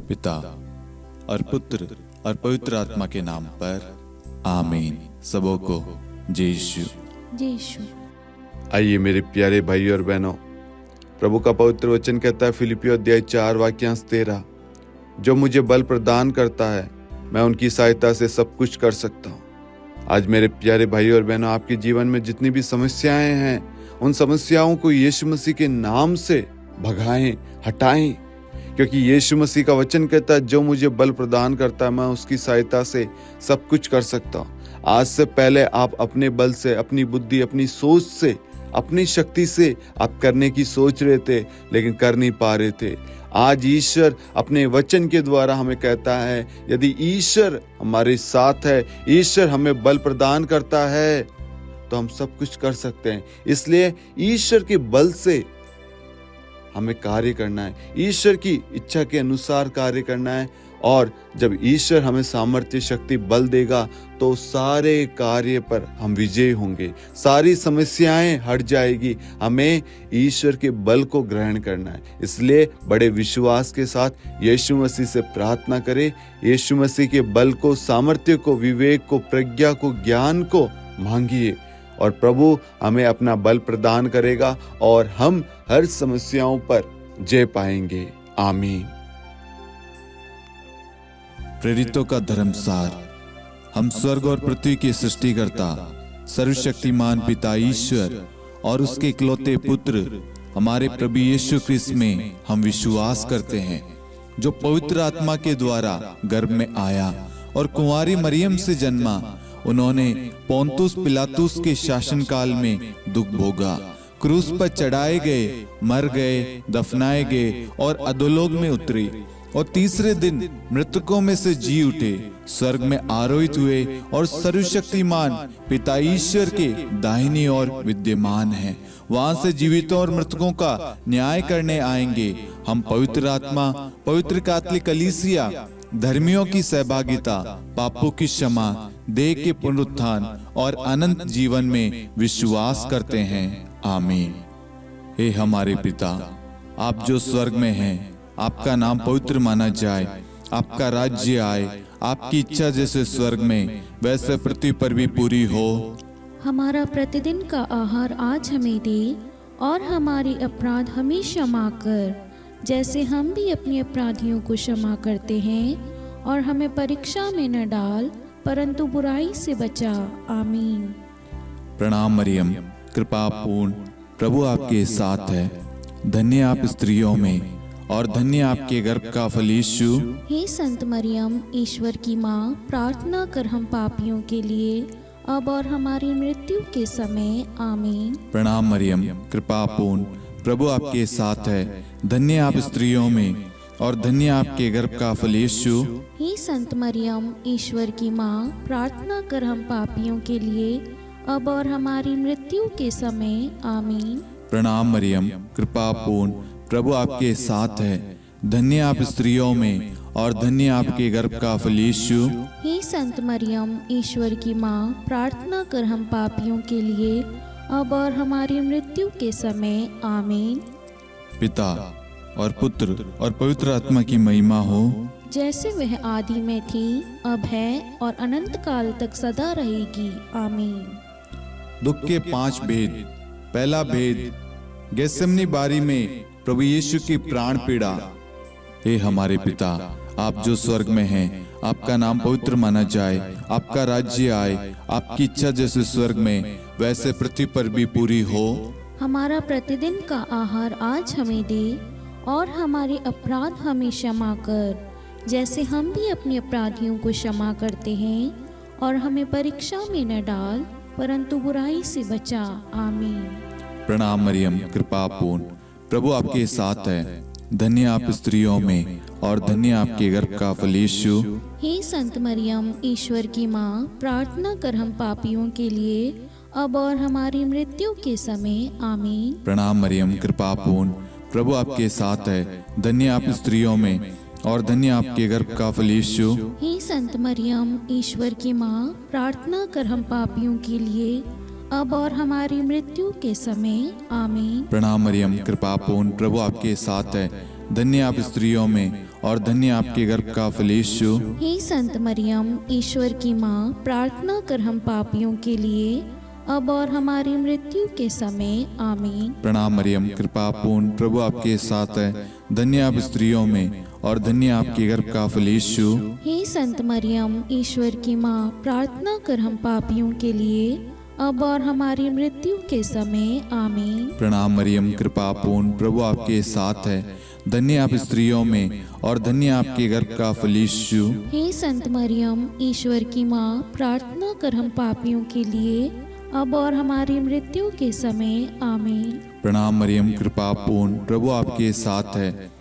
पिता और पुत्र और पवित्र आत्मा के नाम पर आमीन। सबों को जय यीशु। जय यीशु। आइए मेरे प्यारे भाई और बहनों, प्रभु का पवित्र वचन कहता है फिलिपियों अध्याय 4 वाक्यांश 13, जो मुझे बल प्रदान करता है मैं उनकी सहायता से सब कुछ कर सकता हूँ। आज मेरे प्यारे भाई और बहनों, आपके जीवन में जितनी भी समस्याएं हैं उन समस्याओं को यीशु मसीह के नाम से भगाएं, हटाएं, क्योंकि यीशु मसीह का वचन कहता है जो मुझे बल प्रदान करता है मैं उसकी सहायता से सब कुछ कर सकता हूँ। आज से पहले आप अपने बल से, अपनी बुद्धि, अपनी सोच से, अपनी शक्ति से आप करने की सोच रहे थे लेकिन कर नहीं पा रहे थे। आज ईश्वर अपने वचन के द्वारा हमें कहता है यदि ईश्वर हमारे साथ है, ईश्वर हमें बल प्रदान करता है तो हम सब कुछ कर सकते हैं। इसलिए ईश्वर के बल से हमें कार्य करना है, ईश्वर की इच्छा के अनुसार कार्य करना है। और जब ईश्वर हमें सामर्थ्य, शक्ति, बल देगा तो सारे कार्य पर हम विजयी होंगे, सारी समस्याएं हट जाएगी। हमें ईश्वर के बल को ग्रहण करना है। इसलिए बड़े विश्वास के साथ यीशु मसीह से प्रार्थना करें। यीशु मसीह के बल को, सामर्थ्य को, विवेक को, प्रज्ञा को, ज्ञान को मांगिए और प्रभु हमें अपना बल प्रदान करेगा और हम हर समस्याओं पर जय पाएंगे। आमीन। प्रेरितों का धर्मसार। हम स्वर्ग और पृथ्वी के सृष्टिकर्ता सर्वशक्तिमान पिता ईश्वर और उसके इकलौते पुत्र हमारे प्रभु यीशु क्रिस्त में हम विश्वास करते हैं, जो पवित्र आत्मा के द्वारा गर्भ में आया और कुंवारी मरियम से जन्मा। उन्होंने पोंतुस पिलातुस के शासनकाल में दुख भोगा, क्रूस पर चढ़ाए गए, मर गए, दफनाए गए और अधोलोक में उतरे और तीसरे दिन मृतकों में से जी उठे, स्वर्ग में आरोहित हुए और सर्वशक्तिमान पिता ईश्वर के दाहिनी ओर विद्यमान हैं। वहां से जीवितों और मृतकों का न्याय करने आएंगे। हम पवित्र आत्मा, पवित्र कैथोलिक कलीसिया, धर्मियों की सहभागिता, पापों की क्षमा, देह के पुनरुत्थान और अनंत जीवन में विश्वास करते हैं। आमीन। हे हमारे पिता, आप जो स्वर्ग में हैं, आपका नाम पवित्र माना जाए, आपका राज्य आए, आपकी इच्छा जैसे स्वर्ग में वैसे पृथ्वी पर भी पूरी हो। हमारा प्रतिदिन का आहार आज हमें दे और हमारे अपराध हमें क्षमा कर, जैसे हम भी अपने अपराधियों को क्षमा करते हैं, और हमें परीक्षा में न डाल परंतु बुराई से बचा। आमीन। प्रणाम मरियम, कृपा पूर्ण, प्रभु आपके साथ है। धन्य आप स्त्रियों में और धन्य आपके गर्भ का फल यीशु। हे संत मरियम, ईश्वर की माँ, प्रार्थना कर हम पापियों के लिए अब और हमारी मृत्यु के समय। आमीन। प्रणाम मरियम, कृपा पूर्ण, प्रभु आपके साथ है। धन्य आप स्त्रियों में और धन्य आपके गर्भ का फल यीशु। हे संत मरियम, ईश्वर की माँ, प्रार्थना कर हम पापियों के लिए अब और हमारी मृत्यु के समय। आमीन। प्रणाम मरियम, कृपा पूर्ण, प्रभु आपके साथ है। धन्य आप स्त्रियों में और धन्य आपके गर्भ का फल यीशु। हे संत मरियम, ईश्वर की माँ, प्रार्थना कर हम पापियों के लिए अब और हमारी मृत्यु के समय। आमीन। पिता और पुत्र और पवित्र आत्मा की महिमा हो, जैसे वह आदि में थी, अब है और अनंत काल तक सदा रहेगी। आमीन। दुख के 5 भेद। पहला भेद, गेत्सेमनी बारी में प्रभु यीशु की प्राण पीड़ा। हे हमारे पिता, आप जो स्वर्ग में हैं, आपका नाम पवित्र माना जाए, आपका राज्य आए, आपकी इच्छा जैसे स्वर्ग में वैसे पृथ्वी पर भी पूरी हो। हमारा प्रतिदिन का आहार आज हमें दे और हमारे अपराध हमें क्षमा कर, जैसे हम भी अपने अपराधियों को क्षमा करते हैं, और हमें परीक्षा में न डाल परंतु बुराई से बचा। आमीन। प्रणाम मरियम, कृपा पूर्ण, प्रभु आपके साथ है। धन्य आप स्त्रियों में और धन्य आपके गर्भ का फल यीशु। हे संत मरियम, ईश्वर की माँ, प्रार्थना कर हम पापियों के लिए अब और हमारी मृत्यु के समय। आमीन। प्रणाम मरियम, कृपा पूर्ण, प्रभु आपके साथ है। धन्य आप स्त्रियों में और धन्य आपके गर्भ का फल यीशु। हे संत मरियम, ईश्वर की माँ, प्रार्थना कर हम पापियों के लिए अब और हमारी मृत्यु के समय। आमीन। प्रणाम मरियम, कृपा पूर्ण, प्रभु आपके साथ है। धन्य आप स्त्रियों में और धन्य आपके गर्भ का फल यीशु। हे संत मरियम, ईश्वर की माँ, प्रार्थना कर हम पापियों के लिए, अब और हमारी मृत्यु के समय। आमीन। प्रणाम मरियम, कृपा पूर्ण, प्रभु आपके साथ है। धन्य आप स्त्रियों में और धन्य आपके गर्भ का फल यीशु। हे संत मरियम, ईश्वर की माँ, प्रार्थना कर हम पापियों के लिए, अब और हमारी मृत्यु के समय। आमीन। प्रणाम मरियम, कृपा पूर्ण, प्रभु आपके साथ है। धन्य आप स्त्रियों में और धन्य आपके गर्भ का फल यीशु। हे संत मरियम, ईश्वर की माँ, प्रार्थना कर हम पापियों के लिए, अब और हमारी मृत्यु के समय। आमीन। प्रणाम मरियम, कृपा पूर्ण, प्रभु आपके साथ है।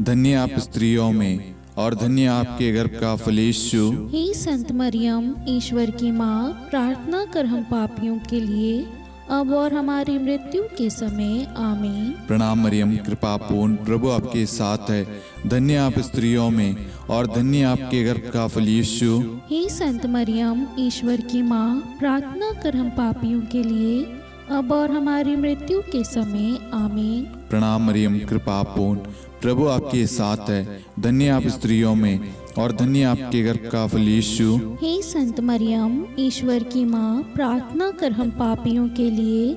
धन्य आप स्त्रियों में और धन्य आपके गर्भ का फल यीशु। हे संत मरियम, ईश्वर की माँ, प्रार्थना कर हम पापियों के लिए, अब और हमारी मृत्यु के समय। आमीन। प्रणाम मरियम, कृपा पूर्ण, प्रभु आपके साथ है। धन्य आप स्त्रियों में और धन्य आपके गर्भ का फल यीशु। हे संत मरियम, ईश्वर की माँ, प्रार्थना कर हम पापियों के लिए, अब और हमारी मृत्यु के समय। आमीन। प्रणाम मरियम, कृपा पूर्ण, प्रभु आपके साथ है। धन्य आप स्त्रियों में और धन्य आपके गर्भ का फल यीशु। हे संत मरियम, ईश्वर की माँ, प्रार्थना कर हम पापियों के लिए,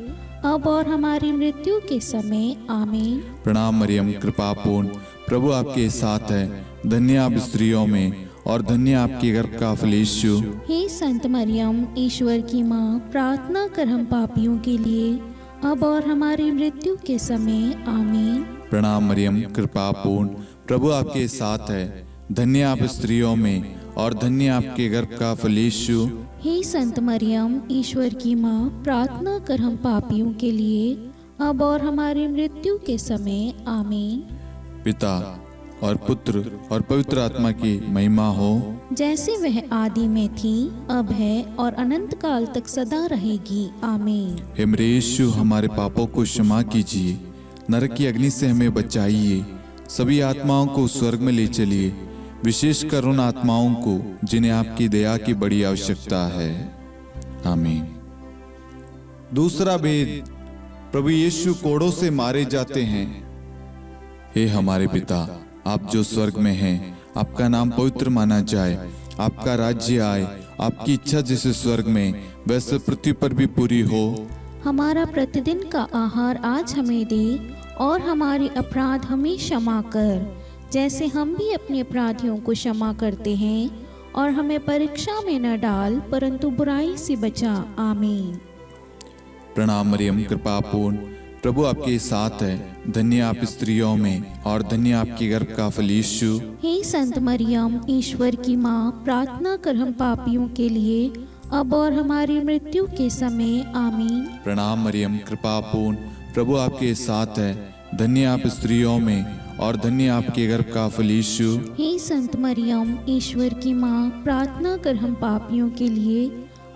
अब और हमारी मृत्यु के समय। आमीन। प्रणाम मरियम, कृपा पूर्ण, प्रभु आपके साथ है। धन्य आप स्त्रियों में और धन्य आपके गर्भ का फल यीशु। हे संत मरियम, ईश्वर की माँ, प्रार्थना कर हम पापियों के लिए, अब और हमारी मृत्यु के समय। आमीन। प्रणाम मरियम, कृपा पूर्ण, प्रभु आपके साथ है। धन्य आप स्त्रियों में और धन्य आपके गर्भ का फल यीशु। हे संत मरियम, ईश्वर की माँ, प्रार्थना कर हम पापियों के लिए, अब और हमारी मृत्यु के समय। आमीन। पिता और पुत्र और पवित्र आत्मा की महिमा हो, जैसे वह आदि में थी, अब है और अनंत काल तक सदा रहेगी। आमीन। हे मेरे यीशु, हमारे पापों को क्षमा कीजिए, नरक की अग्नि से हमें बचाइए, सभी आत्माओं को स्वर्ग में ले चलिए, विशेषकर उन आत्माओं को जिन्हें आपकी दया की बड़ी आवश्यकता है। आमीन। दूसरा भेद, प्रभु यीशु कोड़ों से मारे जाते हैं। हे हमारे पिता, आप जो स्वर्ग में हैं, आपका नाम पवित्र माना जाए, आपका राज्य आए, आपकी इच्छा जैसे स्वर्ग में वैसे पृथ्वी पर भी पूरी हो। हमारा प्रतिदिन का आहार आज हमें दे, और हमारे अपराध हमें क्षमा कर, जैसे हम भी अपने अपराधियों को क्षमा करते हैं, और हमें परीक्षा में न डाल, परंतु बुराई से बचा। आमीन। प्रणाम मरियम, कृपा पूर्ण, प्रभु आपके साथ है। धन्य आप स्त्रियों में और धन्य आपके गर्भ का फल यीशु। हे संत मरियम, ईश्वर की माँ, प्रार्थना कर हम पापियों के लिए, अब और हमारी मृत्यु के समय। आमीन। प्रणाम मरियम, कृपा पूर्ण, प्रभु आपके साथ है। धन्य आप स्त्रियों में और धन्य आपके गर्भ का फल यीशु। हे संत मरियम, ईश्वर की माँ, प्रार्थना कर हम पापियों के लिए,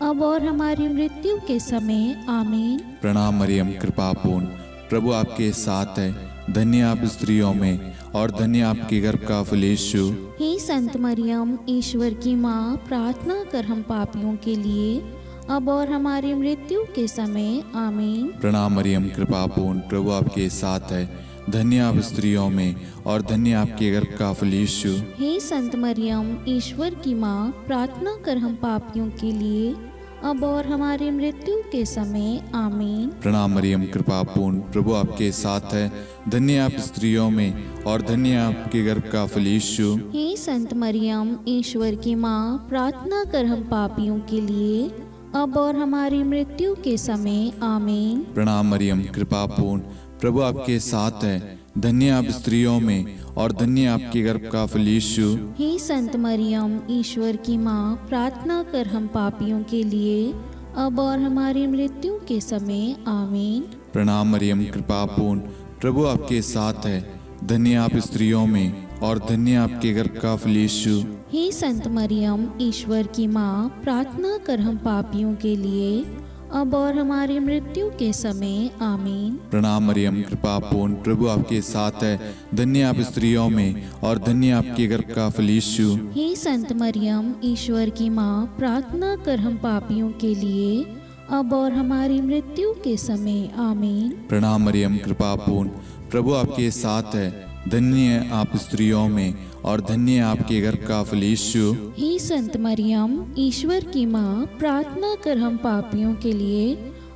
अब और हमारी मृत्यु के समय। आमीन। प्रणाम मरियम, कृपा पूर्ण, प्रभु आपके साथ है। धन्य आप स्त्रियों में और धन्य आपके गर्भ का फल यीशु। हे संत मरियम, ईश्वर की माँ, प्रार्थना कर हम पापियों के लिए, अब और हमारी मृत्यु के समय। आमीन। प्रणाम मरियम, कृपा पूर्ण, प्रभु आपके साथ है। धन्य आप स्त्रियों में और धन्य आपके गर्भ का फल यीशु। हे संत मरियम, ईश्वर की माँ, प्रार्थना कर हम पापियों के लिए, अब और हमारी मृत्यु के समय। आमीन। प्रणाम मरियम, कृपा पूर्ण, प्रभु आपके साथ है। धन्य आप स्त्रियों में और धन्य आपके गर्भ का फल यीशु। हे संत मरियम, ईश्वर की माँ, प्रार्थना कर हम पापियों के लिए, अब और हमारी मृत्यु के समय। आमीन। प्रणाम मरियम, कृपा पूर्ण, प्रभु आपके साथ है। धन्य आप स्त्रियों में और धन्य आपके गर्भ का फल यीशु। हे संत मरियम, ईश्वर की माँ, प्रार्थना कर हम पापियों के लिए, अब और हमारी मृत्यु के समय। आमीन। प्रणाम मरियम, कृपा पूर्ण, प्रभु आपके साथ है। धन्य आप स्त्रियों में और धन्य आपके गर्भ का फल यीशु। हे संत मरियम, ईश्वर की माँ, प्रार्थना कर हम पापियों के लिए, अब और हमारी मृत्यु के समय। आमीन। प्रणाम मरियम, कृपा पूर्ण, प्रभु आपके साथ है। धन्य आप स्त्रियों में और धन्य आपके गर्भ का फल यीशु। हे संत मरियम, ईश्वर की माँ, प्रार्थना कर हम पापियों के लिए, अब और हमारी मृत्यु के समय। आमीन। प्रणाम मरियम, कृपा पूर्ण, प्रभु आपके साथ है। धन्य आप स्त्रियों में और धन्य आपके गर्भ का फल यीशु। हे संत मरियम, ईश्वर की माँ, प्रार्थना कर हम पापियों के लिए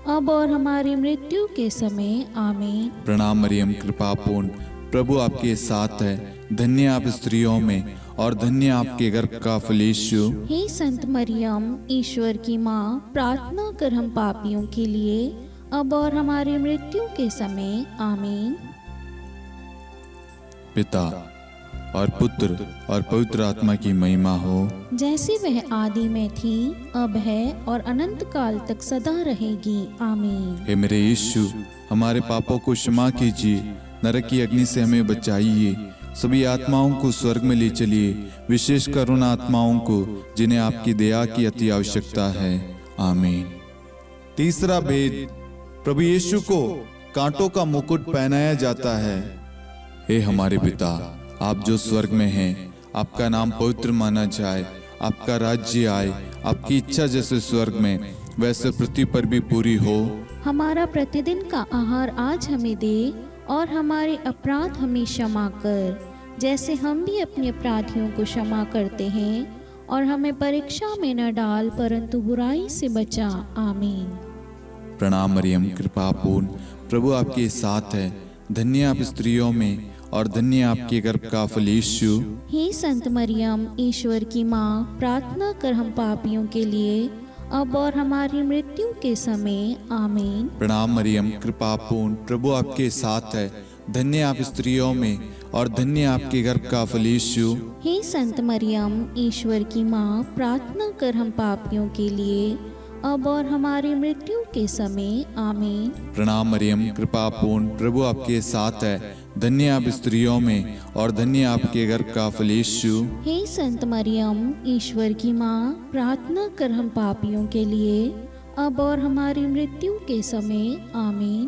अब और हमारी मृत्यु के समय आमीन। प्रणाम मरियम, कृपा पूर्ण, प्रभु आपके साथ है। धन्य आप स्त्रियों में और धन्य आपके गर्भ का फल यीशु। हे संत मरियम, ईश्वर की माँ, प्रार्थना कर हम पापियों के लिए अब और हमारी मृत्यु के समय आमीन। पिता और पुत्र और पवित्र आत्मा की महिमा हो, जैसे वह आदि में थी, अब है और अनंत काल तक सदा रहेगी आमीन। हे मेरे यीशु, हमारे पापों को क्षमा कीजिए, नरक की अग्नि से हमें बचाइए, सभी आत्माओं को स्वर्ग में ले चलिए, विशेषकर उन आत्माओं को जिन्हें आपकी दया की अति आवश्यकता है। आमीन। तीसरा भेद, प्रभु यीशु को कांटों का मुकुट पहनाया जाता है। हे हमारे पिता, आप जो स्वर्ग में हैं, आपका नाम पवित्र माना जाए, आपका राज्य आए, आपकी इच्छा जैसे स्वर्ग में वैसे पृथ्वी पर भी पूरी हो। हमारा प्रतिदिन का आहार आज हमें दे और हमारे अपराध हमें क्षमा कर, जैसे हम भी अपने अपराधियों को क्षमा करते हैं, और हमें परीक्षा में न डाल परंतु बुराई से बचा। आमीन। प्रणाम मरियम, कृपा पूर्ण, प्रभु आपके साथ है। धन्य आप स्त्रियों में और धन्य आपके गर्भ का फल यीशु। हे संत मरियम, ईश्वर की माँ, प्रार्थना कर हम पापियों के लिए अब और हमारी मृत्यु के समय आमीन। प्रणाम मरियम, कृपा पूर्ण, प्रभु आपके साथ है। धन्य आप स्त्रियों में और धन्य आपके गर्भ का फल यीशु। हे संत मरियम, ईश्वर की माँ, प्रार्थना कर हम पापियों के लिए अब और हमारी मृत्यु के समय आमीन। प्रणाम मरियम, कृपा पूर्ण, प्रभु आपके साथ है। धन्य आप स्त्रियों में और धन्य आपके गर्भ का फल यीशु। हे संत मरियम, ईश्वर की माँ, प्रार्थना कर हम पापियों के लिए अब और हमारी मृत्यु के समय आमीन।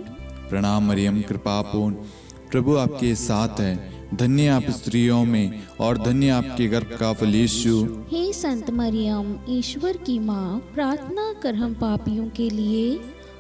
प्रणाम मरियम, कृपा पूर्ण, प्रभु आपके साथ है। धन्य आप स्त्रियों में और धन्य आपके गर्भ का फल यीशु। हे संत मरियम, ईश्वर की माँ, प्रार्थना कर हम पापियों के लिए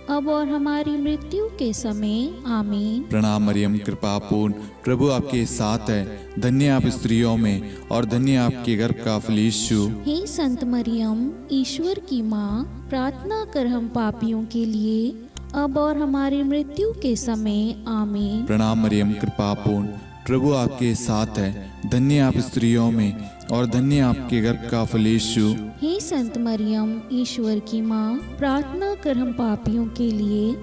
अब और हमारी मृत्यु के समय आमीन। प्रणाम मरियम, कृपा पूर्ण, प्रभु आपके साथ है। धन्य आप स्त्रियों में और धन्य आपके गर्भ का फल यीशु। हे संत मरियम, ईश्वर की माँ, प्रार्थना कर हम पापियों के लिए अब और हमारी मृत्यु के समय आमीन। प्रणाम मरियम, कृपा पूर्ण, प्रभु आपके साथ है। धन्य आप स्त्रियों में और धन्य आपके गर्भ का फल यीशु। हे संत मरियम, ईश्वर की माँ, प्रार्थना कर हम पापियों के लिए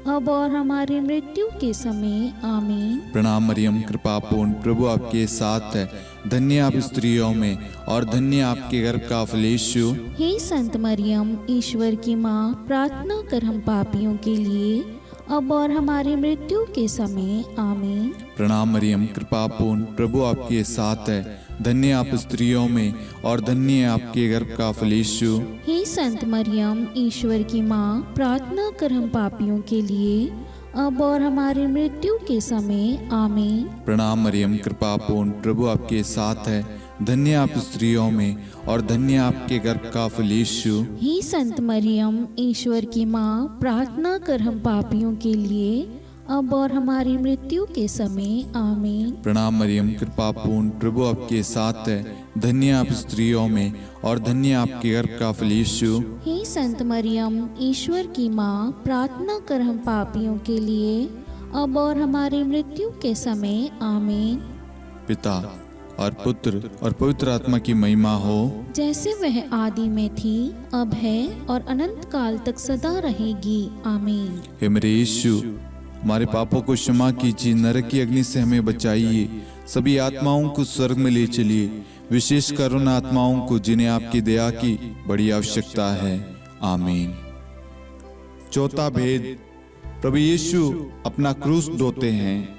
अब और हमारी मृत्यु के समय आमीन। प्रणाम मरियम, कृपा पूर्ण, प्रभु आपके साथ है। धन्य आप स्त्रियों में और धन्य आपके गर्भ का फल यीशु। हे संत मरियम, ईश्वर की माँ, प्रार्थना कर हम पापियों के लिए अब और हमारी मृत्यु के समय आमीन। प्रणाम मरियम, कृपा पूर्ण, प्रभु आपके साथ है। धन्य आप स्त्रियों में और धन्य आपके गर्भ का फल यीशु। हे संत मरियम, ईश्वर की माँ, प्रार्थना कर हम पापियों के लिए अब और हमारी मृत्यु के समय आमीन। प्रणाम मरियम, कृपा पूर्ण, प्रभु आपके साथ है। धन्य आप स्त्रियों में और धन्य आपके गर्भ का फल यीशु। हे संत मरियम, ईश्वर की माँ, प्रार्थना कर हम पापियों के लिए अब और हमारी मृत्यु के समय आमीन। प्रणाम मरियम, कृपा पूर्ण, प्रभु आपके साथ है। धन्य आप स्त्रियों में और धन्य आपके गर्भ का फल यीशु। हे संत मरियम, ईश्वर की माँ, प्रार्थना कर हम पापियों के लिए अब और हमारी मृत्यु के समय आमीन। पिता और पुत्र और पवित्र आत्मा की महिमा हो, जैसे वह आदि में थी, अब है और अनंत काल तक सदा रहेगी आमीन। हे मेरे यीशु, हमारे पापों को क्षमा कीजिए, नरक की अग्नि से हमें बचाइए, सभी आत्माओं को स्वर्ग में ले चलिए, विशेषकर उन आत्माओं को जिन्हें आपकी दया की बड़ी आवश्यकता है। आमीन। चौथा भेद, प्रभु यीशु अपना क्रूस ढोते हैं।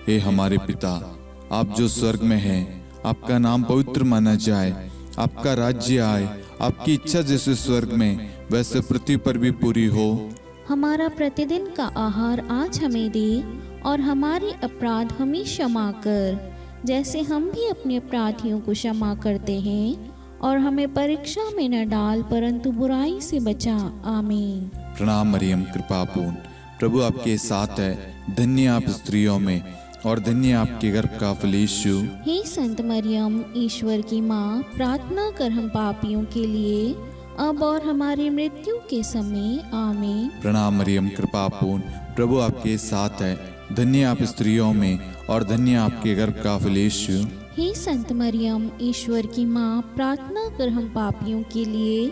हे हमारे पिता, आप जो स्वर्ग में हैं, आपका नाम पवित्र माना जाए, आपका राज्य आए, आपकी इच्छा जैसे स्वर्ग में वैसे पृथ्वी पर भी पूरी हो। हमारा प्रतिदिन का आहार आज हमें दे और हमारे अपराध हमें क्षमा कर, जैसे हम भी अपने अपराधियों को क्षमा करते हैं, और हमें परीक्षा में न डाल परंतु बुराई से बचा। आमीन। प्रणाम मरियम, कृपा पूर्ण, प्रभु आपके साथ है। धन्य आप स्त्रियों में और धन्य आपके गर्भ का फल यीशु। हे संत मरियम, ईश्वर की माँ, प्रार्थना कर हम पापियों के लिए, अब और हमारी मृत्यु के समय। आमीन। प्रणाम मरियम, कृपा पूर्ण, प्रभु आपके साथ है। धन्य आप स्त्रियों में और धन्य आपके गर्भ का फल यीशु। हे संत मरियम, ईश्वर की माँ, प्रार्थना कर हम पापियों के लिए,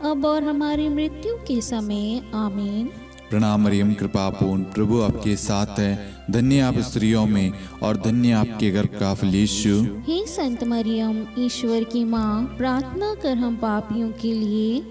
अब और हमारी मृत्यु के समय। आमीन। प्रणाम मरियम, कृपा पूर्ण, प्रभु आपके साथ है। धन्य आप स्त्रियों में और धन्य आपके गर्भ का फल यीशु। हे संत मरियम, ईश्वर की माँ, प्रार्थना कर हम पापियों के लिए,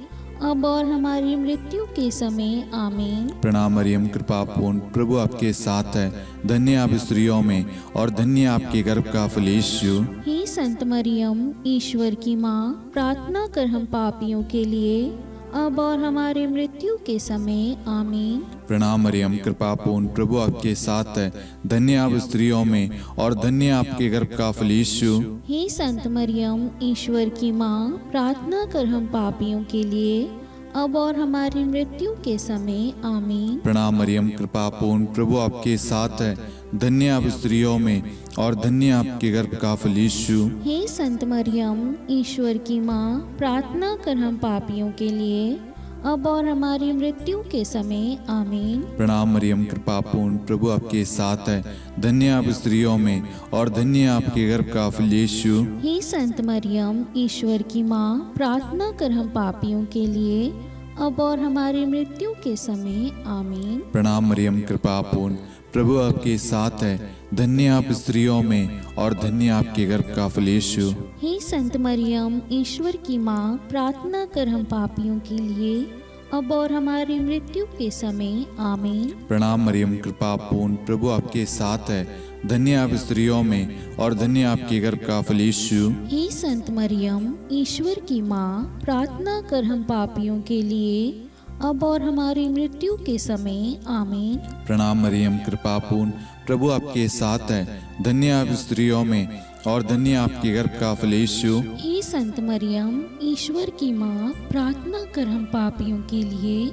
अब और हमारी मृत्यु के समय। आमीन। प्रणाम मरियम, कृपा पूर्ण, प्रभु आपके साथ है। धन्य आप स्त्रियों में और धन्य आपके गर्भ का फल यीशु। हे संत मरियम, ईश्वर की माँ, प्रार्थना कर हम पापियों के लिए, अब और हमारी मृत्यु के समय। आमीन। प्रणाम मरियम, कृपा पूर्ण, प्रभु आपके साथ है। धन्य आप स्त्रियों में और धन्य आपके गर्भ का फल यीशु। हे संत मरियम, ईश्वर की माँ, प्रार्थना कर हम पापियों के लिए, अब और हमारी मृत्यु के समय। आमीन। प्रणाम मरियम, कृपा पूर्ण, प्रभु आपके साथ है। धन्य आप स्त्रियों में और धन्य आपके गर्भ का फल यीशु। हे संत मरियम, ईश्वर की माँ, प्रार्थना कर हम पापियों के लिए, अब और हमारी मृत्यु के समय। आमीन। प्रणाम मरियम, कृपा पूर्ण, प्रभु आपके साथ है। धन्य आप स्त्रियों में और धन्य आपके गर्भ का फल यीशु। हे संत मरियम, ईश्वर की माँ, प्रार्थना कर हम पापियों के लिए, अब और हमारी मृत्यु के समय। आमीन। प्रणाम मरियम, कृपा पूर्ण, प्रभु आपके साथ है। धन्य आप स्त्रियों में और धन्य आपके गर्भ का फल यीशु। हे संत मरियम, ईश्वर की माँ, प्रार्थना कर हम पापियों के लिए, अब और हमारी मृत्यु के समय। आमीन। प्रणाम मरियम, कृपा पूर्ण, प्रभु आपके साथ है। धन्य आप स्त्रियों में और धन्य आपके गर्भ का फल यीशु। हे संत मरियम, ईश्वर की माँ, प्रार्थना कर हम पापियों के लिए, अब और हमारी मृत्यु के समय। आमीन। प्रणाम मरियम, कृपा पूर्ण, प्रभु आपके साथ है। धन्य आप स्त्रियों में और धन्य आपके गर्भ का फल यीशु। हे संत मरियम, ईश्वर की माँ, प्रार्थना कर हम पापियों के लिए,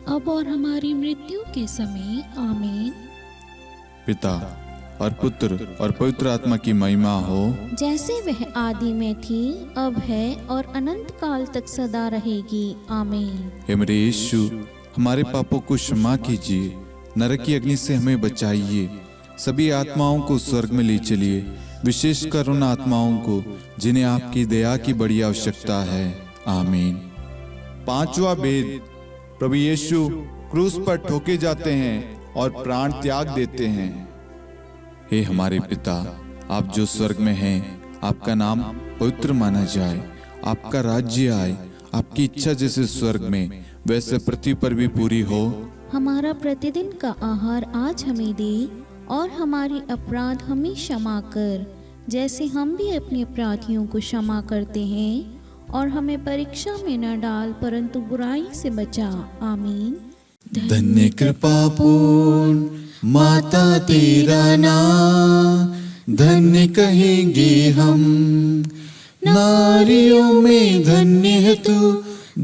अब और हमारी मृत्यु के समय। आमीन। पिता और पुत्र और पवित्र आत्मा की महिमा हो, जैसे वह आदि में थी, अब है और अनंत काल तक सदा रहेगी। आमीन। हे मेरे यीशु, हमारे पापों को क्षमा कीजिए, नरक की अग्नि से हमें बचाइए, सभी आत्माओं को स्वर्ग में ले चलिए, विशेषकर उन आत्माओं को जिन्हें आपकी दया की बड़ी आवश्यकता है। आमीन। पांचवा भेद, प्रभु यीशु क्रूस पर ठोके जाते हैं और प्राण त्याग देते हैं। हे हमारे पिता, आप जो स्वर्ग में हैं, आपका नाम पवित्र माना जाए, आपका राज्य आए, आपकी इच्छा जैसे स्वर्ग में वैसे पृथ्वी पर भी पूरी हो। हमारा प्रतिदिन का आहार आज हमें दे, और हमारे अपराध हमें क्षमा कर, जैसे हम भी अपने अपराधियों को क्षमा करते हैं, और हमें परीक्षा में न डाल, परंतु बुराई से बचा। आमीन। धन्य कृपा पूर्ण माता तेरा नाम, धन्य कहेंगे हम, नारियों में धन्य है तू,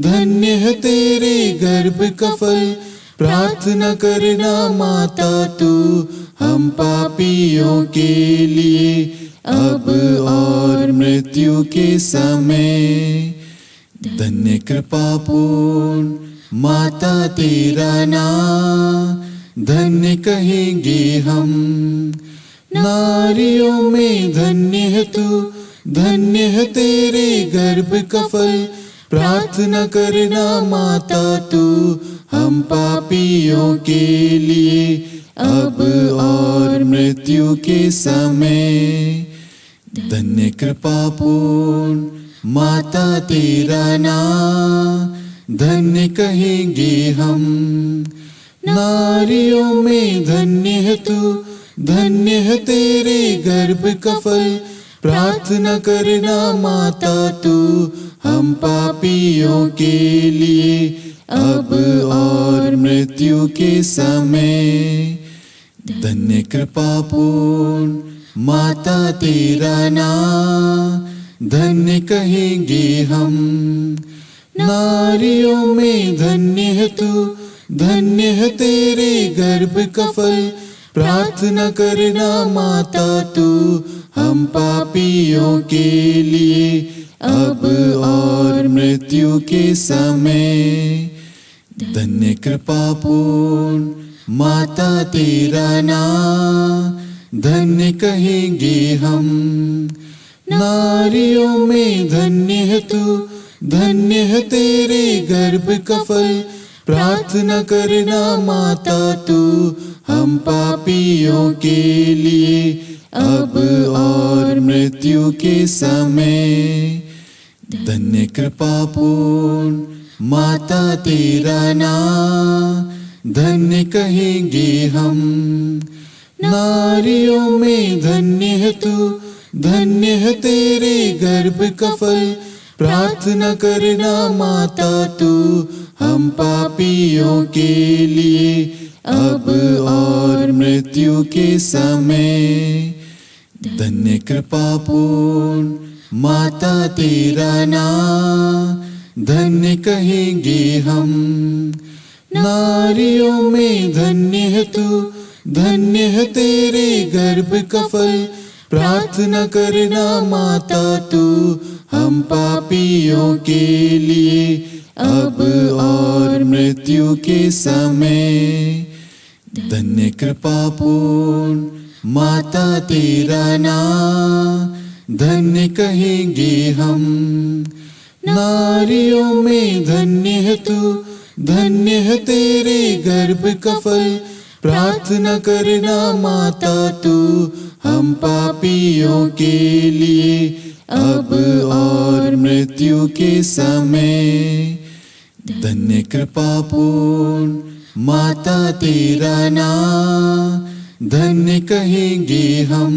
धन्य है तेरे गर्भ का फल। प्रार्थना करना माता तू, हम पापियों के लिए, अब और मृत्यु के समय। धन्य कृपा पूर्ण माता तेरा नाम, धन्य कहेंगे हम, नारियों में धन्य है तू, धन्य है तेरे गर्भ का फल। प्रार्थना करना माता तू, हम पापियों के लिए, अब और मृत्यु के समय। धन्य कृपा पूर्ण माता तेरा नाम, धन्य कहेंगे हम, नारियों में धन्य है तू, धन्य है तेरे गर्भ का फल। प्रार्थना करना माता तू, हम पापियों के लिए, अब और मृत्यु के समय। धन्य कृपा पूर्ण माता तेरा नाम, धन्य कहेंगे हम, नारियों में धन्य है तू, धन्य है तेरे गर्भ का फल। प्रार्थना करना माता तू हम पापियों के लिए, अब और मृत्यु के समय। धन्य कृपा पूर्ण माता तेरा नाम, धन्य कहेंगे हम। नारियों में धन्य है तू, धन्य है तेरे गर्भ का फल। प्रार्थना करना माता तू हम पापियों के लिए, अब और मृत्यु के समय। धन्य कृपा पूर्ण माता तेरा नाम, धन्य कहेंगे हम। नारियों में धन्य है तू, धन्य है तेरे गर्भ का फल। प्रार्थना करना माता तू हम पापियों के लिए, अब और मृत्यु के समय। धन्य कृपा पूर्ण माता तेरा नाम, धन्य कहेंगे हम। नारियों में धन्य है तू, धन्य है तेरे गर्भ का फल। प्रार्थना करना माता तू हम पापियों के लिए, अब और मृत्यु के समय। धन्य कृपा पूर्ण माता तेरा नाम, धन्य कहेंगे हम। नारियों में धन्य है तू, धन्य है तेरे गर्भ का फल। प्रार्थना करना माता तू हम पापियों के लिए, अब और मृत्यु के समय। धन्य कृपा पूर्ण माता तेरा नाम, धन्य कहेंगे हम।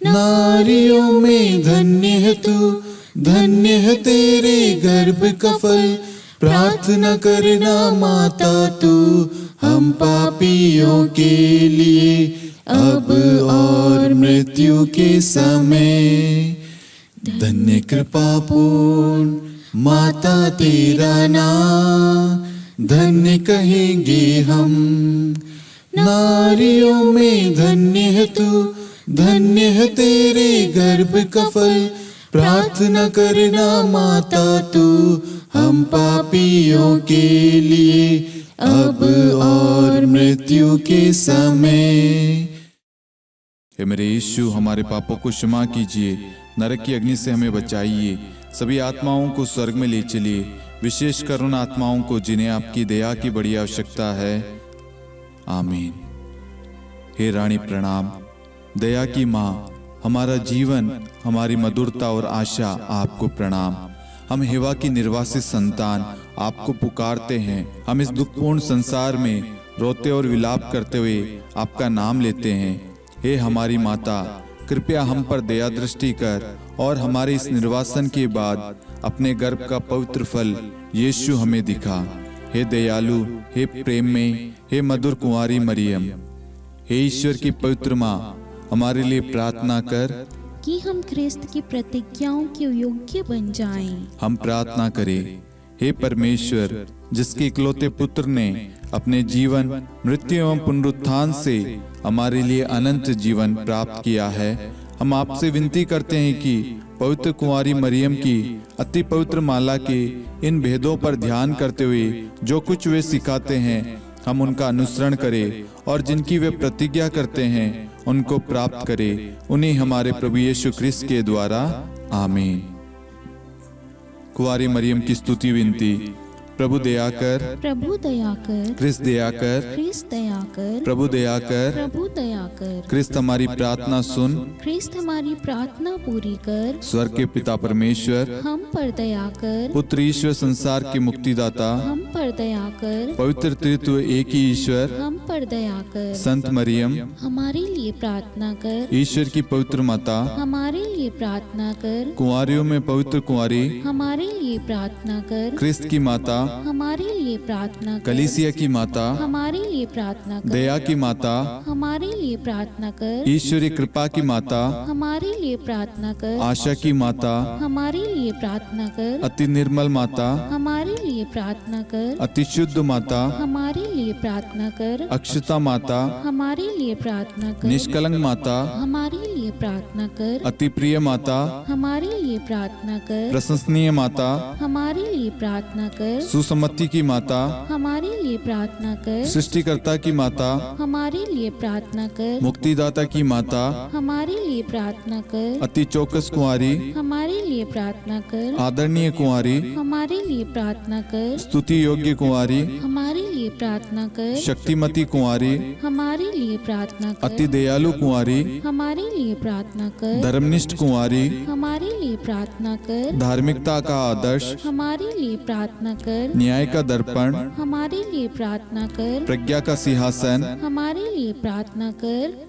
नारियों में धन्य है तू, धन्य है तेरे गर्भ का फल। प्रार्थना करना माता तू हम पापियों के लिए, अब और मृत्यु के समय। धन्य कृपा पूर्ण माता तेरा नाम, धन्य कहेंगे हम। नारियों में धन्य है तू, धन्य है तेरे गर्भ का फल। प्रार्थना करना माता तू हम पापियों के लिए, अब और मृत्यु के समय। हे मेरे यीशु, हमारे पापों को क्षमा कीजिए, नरक की अग्नि से हमें बचाइए, सभी आत्माओं को स्वर्ग में ले चलिए, विशेषकर उन आत्माओं को जिन्हें आपकी दया की बड़ी आवश्यकता है। आमीन। हे रानी प्रणाम, दया की माँ, हमारा जीवन, हमारी मधुरता और आशा आपको प्रणाम। हम हेवा की निर्वासित संतान आपको पुकारते हैं। हम इस दुखपूर्ण संसार में रोते और विलाप करते हुए आपका नाम लेते हैं। हे हमारी माता, कृपया हम पर दया दृष्टि कर और हमारे इस निर्वासन के बाद अपने गर्भ का पवित्र फल यीशु हमें दिखा। हे दयालु, हे प्रेम में, हे मधुर कुंवारी मरियम, हे ईश्वर की पवित्र माँ, हमारे लिए प्रार्थना कर कि हम ख्रिस्त की प्रतिज्ञाओं के योग्य बन जाएं। हम प्रार्थना करें। हे परमेश्वर, जिसके इकलौते पुत्र ने अपने जीवन, मृत्यु एवं पुनरुत्थान से हमारे लिए अनंत जीवन प्राप्त किया है, हम आपसे विनती करते हैं कि पवित्र कुंवारी मरियम की अति पवित्र माला के इन भेदों पर ध्यान करते हुए जो कुछ वे सिखाते हैं, हम उनका अनुसरण करें और जिनकी वे प्रतिज्ञा करते हैं उनको प्राप्त करें। उन्हीं हमारे प्रभु यीशु ख्रिस्त के द्वारा। आमीन। कुंवारी मरियम की स्तुति विनती। प्रभु दया कर, प्रभु दया कर, ख्रिस्त दया कर, ख्रिस्त दया कर, प्रभु दया कर, प्रभु दया कर, ख्रिस्त हमारी प्रार्थना सुन, ख्रिस्त हमारी प्रार्थना पूरी कर, स्वर्ग के पिता परमेश्वर, हम पर दया कर, पुत्र ईश्वर संसार के मुक्तिदाता, हम पर दया कर, पवित्र त्रित्व एक ही ईश्वर, हम पर दया कर, संत मरियम, हमारे लिए प्रार्थना कर, ईश्वर की पवित्र माता, हमारे लिए प्रार्थना कर, कुंवारियों में पवित्र कुंवारी, हमारे लिए प्रार्थना कर, ख्रिस्त की माता, हमारे लिए प्रार्थना कर, कलीसिया की माता, हमारे लिए प्रार्थना कर, दया की माता, हमारे लिए प्रार्थना कर, ईश्वरी कृपा की माता, हमारे लिए प्रार्थना कर, आशा की माता, हमारे लिए प्रार्थना कर, अति निर्मल माता, हमारे लिए प्रार्थना कर, अति शुद्ध माता, हमारे लिए प्रार्थना कर। अक्षता माता, हमारे लिए प्रार्थना कर। निष्कलंक माता, हमारे लिए प्रार्थना कर। अति प्रिय माता, हमारे लिए प्रार्थना कर। प्रशंसनीय माता, हमारे लिए प्रार्थना कर। सुसम्मति की माता, हमारे लिए प्रार्थना कर। सृष्टिकर्ता की माता, हमारे लिए प्रार्थना कर। मुक्तिदाता की माता, हमारे लिए प्रार्थना कर। अति चौकस कुंवारी, हमारे लिए प्रार्थना कर। आदरणीय कुंवारी, हमारे लिए प्रार्थना कर। स्तुति योग्य कुंवारी, हमारे लिए प्रार्थना कर। शक्तिमती कुंवारी, हमारे लिए प्रार्थना कर। अति दयालु कुंवारी, हमारे लिए प्रार्थना कर। धर्मनिष्ठ कुंवारी, हमारे लिए प्रार्थना कर। धार्मिकता का आदर्श, हमारे लिए प्रार्थना कर। न्याय का दर्पण, हमारे लिए प्रार्थना कर। प्रज्ञा का सिंहासन, हमारे लिए प्रार्थना कर।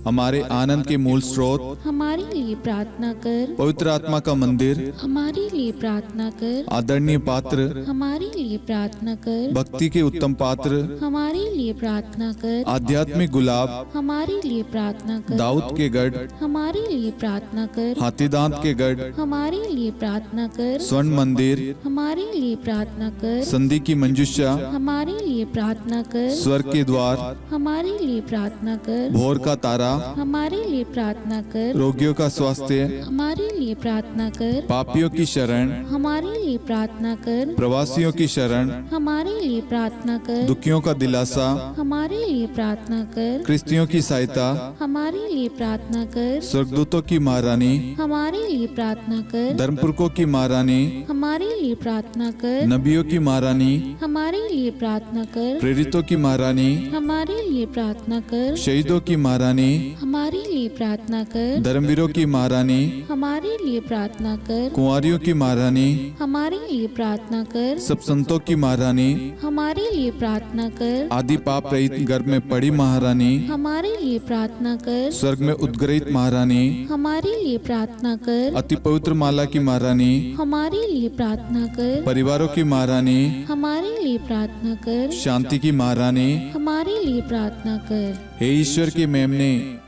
हमारे आनंद के मूल स्रोत, हमारे लिए प्रार्थना कर। पवित्र आत्मा का मंदिर, हमारे लिए प्रार्थना कर। आदरणीय पात्र, हमारे लिए प्रार्थना कर। भक्ति के उत्तम पात्र, हमारे लिए प्रार्थना कर। आध्यात्मिक गुलाब, हमारे लिए प्रार्थना कर। दाऊद के गढ़, हमारे लिए प्रार्थना कर। हाथीदांत के गढ़, हमारे लिए प्रार्थना कर। स्वर्ण मंदिर, हमारे लिए प्रार्थना कर। संधि की मंजुषा, हमारे लिए प्रार्थना कर। स्वर्ग के द्वार, हमारे लिए प्रार्थना कर। भोर का तारा, हमारे लिए प्रार्थना कर। रोगियों का स्वास्थ्य, हमारे लिए प्रार्थना कर। पापियों की शरण, हमारे लिए प्रार्थना कर। प्रवासियों की शरण, हमारे लिए प्रार्थना कर। दुखियों का दिलासा, हमारे लिए प्रार्थना कर। क्रिस्तियों की सहायता, हमारे लिए प्रार्थना कर। स्वर्गदूतों की महारानी, हमारे लिए प्रार्थना कर। धर्मपुरखों की महारानी, हमारे लिए प्रार्थना कर। नबियों की महारानी, हमारे लिए प्रार्थना कर। प्रेरितों की महारानी, हमारे लिए प्रार्थना कर। शहीदों की महारानी, हमारे लिए प्रार्थना कर। धर्मवीरों की महारानी, हमारे लिए प्रार्थना कर। कुंवारियों की महारानी, हमारे लिए प्रार्थना कर। सब संतों की महारानी, हमारे लिए प्रार्थना कर। आदि पाप रहित गर्भ में पड़ी महारानी, हमारे लिए प्रार्थना कर। स्वर्ग में उद्ग्रहित महारानी, हमारे लिए प्रार्थना कर। अति पवित्र माला की महारानी, हमारे लिए प्रार्थना कर। परिवारों की महारानी, हमारे लिए प्रार्थना कर। शांति की महारानी, हमारे लिए प्रार्थना कर। हे ईश्वर के मेमने,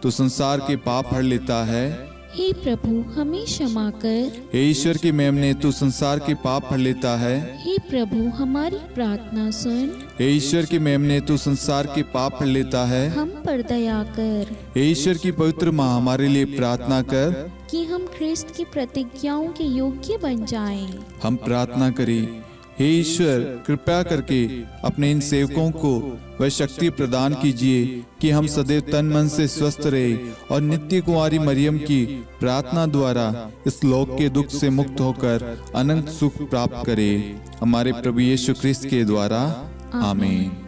तू संसार के पाप हर लेता है। हे प्रभु हमें क्षमा कर। हे ईश्वर के मेमने, तू संसार के पाप हर लेता है। हे प्रभु हमारी प्रार्थना सुन। हे ईश्वर के मेमने, तू संसार के पाप हर लेता है। हम पर दया कर हे ईश्वर की पवित्र माँ, हमारे लिए प्रार्थना कर। कि हम ख्रिस्त की प्रतिज्ञाओं के योग्य बन जाएं। हम प्रार्थना करें। हे ईश्वर, कृपया करके अपने इन सेवकों को वह शक्ति प्रदान कीजिए कि हम सदैव तन मन से स्वस्थ रहे और नित्य कुंवारी मरियम की प्रार्थना द्वारा इस लोक के दुख से मुक्त होकर अनंत सुख प्राप्त करें। हमारे प्रभु यीशु ख्रिस्त के द्वारा, आमीन।